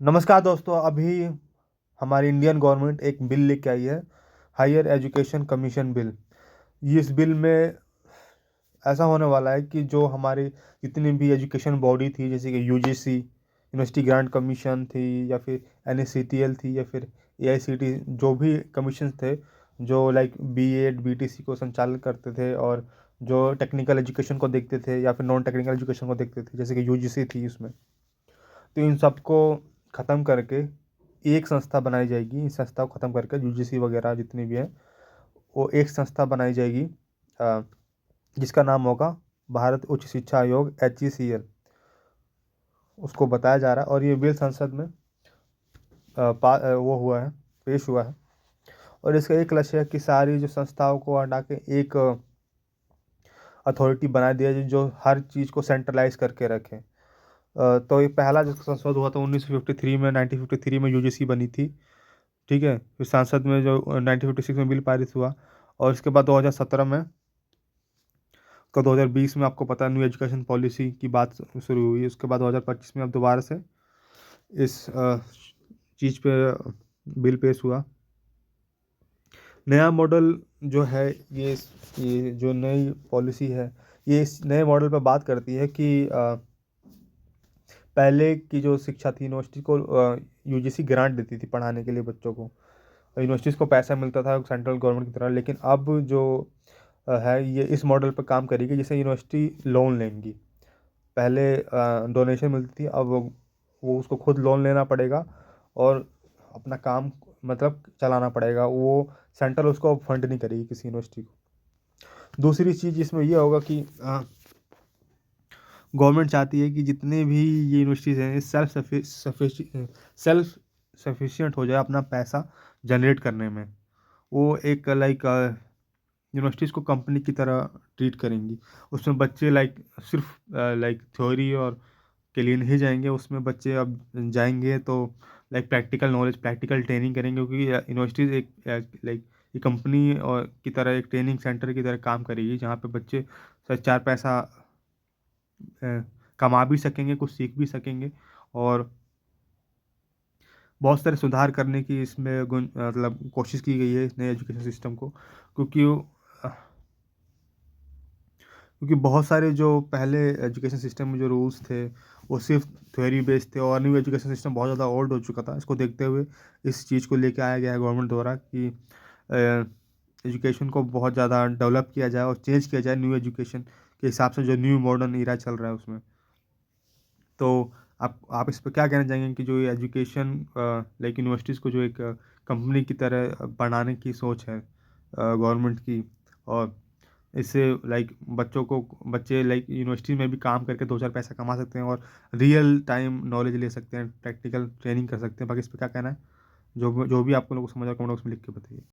नमस्कार दोस्तों। अभी हमारी इंडियन गवर्नमेंट एक बिल लेके आई है, हायर एजुकेशन कमीशन बिल। इस बिल में ऐसा होने वाला है कि जो हमारी जितनी भी एजुकेशन बॉडी थी, जैसे कि यूजीसी यूनिवर्सिटी ग्रांट कमीशन थी, या फिर एनएससीटीएल थी, या फिर एआईसीटी, जो भी कमीशन थे जो लाइक बीएड बीटीसी को संचालित करते थे और जो टेक्निकल एजुकेशन को देखते थे या फिर नॉन टेक्निकल एजुकेशन को देखते थे, जैसे कि यूजीसी थी उसमें। तो इन सबको ख़त्म करके एक संस्था बनाई जाएगी। इस संस्था को ख़त्म करके यूजीसी वगैरह जितनी भी है वो एक संस्था बनाई जाएगी, अ, जिसका नाम होगा भारत उच्च शिक्षा आयोग, HECL। उसको बताया जा रहा है और ये बिल संसद में वो हुआ है, पेश हुआ है। और इसका एक लक्ष्य है कि सारी जो संस्थाओं को हटा के एक अथॉरिटी बना दिया जाए जो हर चीज़ को सेंट्रलाइज करके रखे। तो ये पहला जो संशोधन हुआ था 1953 में, 1953 में यूजीसी बनी थी। ठीक है, फिर संसद में जो 1956 में बिल पारित हुआ, और इसके बाद 2017 में, तो 2020 में आपको पता है न्यू एजुकेशन पॉलिसी की बात शुरू हुई। उसके बाद 2025 में अब दोबारा से इस चीज़ पे बिल पेश हुआ। नया मॉडल जो है, ये जो नई पॉलिसी है, ये इस नए मॉडल पर बात करती है कि पहले की जो शिक्षा थी, यूनिवर्सिटी को यूजीसी ग्रांट देती थी पढ़ाने के लिए बच्चों को, यूनिवर्सिटीज़ को पैसा मिलता था सेंट्रल गवर्नमेंट की तरह। लेकिन अब जो है ये इस मॉडल पर काम करेगी, जैसे यूनिवर्सिटी लोन लेंगी। पहले डोनेशन मिलती थी, अब वो उसको खुद लोन लेना पड़ेगा और अपना काम मतलब चलाना पड़ेगा। वो सेंट्रल उसको फंड नहीं करेगी किसी यूनिवर्सिटी को। दूसरी चीज़ इसमें यह होगा कि गवर्नमेंट चाहती है कि जितने भी ये यूनिवर्सिटीज़ हैं सेल्फ सफिशिएंट हो जाए अपना पैसा जनरेट करने में। वो एक लाइक यूनिवर्सिटीज़ को कंपनी की तरह ट्रीट करेंगी। उसमें बच्चे लाइक सिर्फ लाइक थ्योरी और के लिए नहीं जाएंगे। उसमें बच्चे अब जाएंगे तो like practical knowledge, practical training करेंगे, क्योंकि यूनिवर्सिटीज़ एक लाइक ये कंपनी और की तरह एक ट्रेनिंग सेंटर की तरह काम करेगी, जहाँ पे बच्चे चार पैसा कमा भी सकेंगे, कुछ सीख भी सकेंगे। और बहुत सारे सुधार करने की इसमें मतलब कोशिश की गई है इस नए एजुकेशन सिस्टम को, क्योंकि बहुत सारे जो पहले एजुकेशन सिस्टम में जो रूल्स थे वो सिर्फ थ्योरी बेस्ड थे, और न्यू एजुकेशन सिस्टम बहुत ज़्यादा ओल्ड हो चुका था। इसको देखते हुए इस चीज़ को लेके आया गया है गवर्नमेंट द्वारा कि एजुकेशन को बहुत ज़्यादा डेवलप किया जाए और चेंज किया जाए न्यू एजुकेशन के हिसाब से, जो न्यू मॉडर्न इरा चल रहा है उसमें। तो आप इस पर क्या कहना चाहेंगे कि जो ये एजुकेशन लाइक यूनिवर्सिटीज़ को जो एक कंपनी की तरह बनाने की सोच है गवर्नमेंट की, और इससे लाइक बच्चे लाइक यूनिवर्सिटी में भी काम करके दो चार पैसा कमा सकते हैं और रियल टाइम नॉलेज ले सकते हैं, प्रैक्टिकल ट्रेनिंग कर सकते हैं। बाकी इस पर क्या कहना है? जो भी आपको लोगों को समझ आ कमेंट बॉक्स में लिख के बताइए।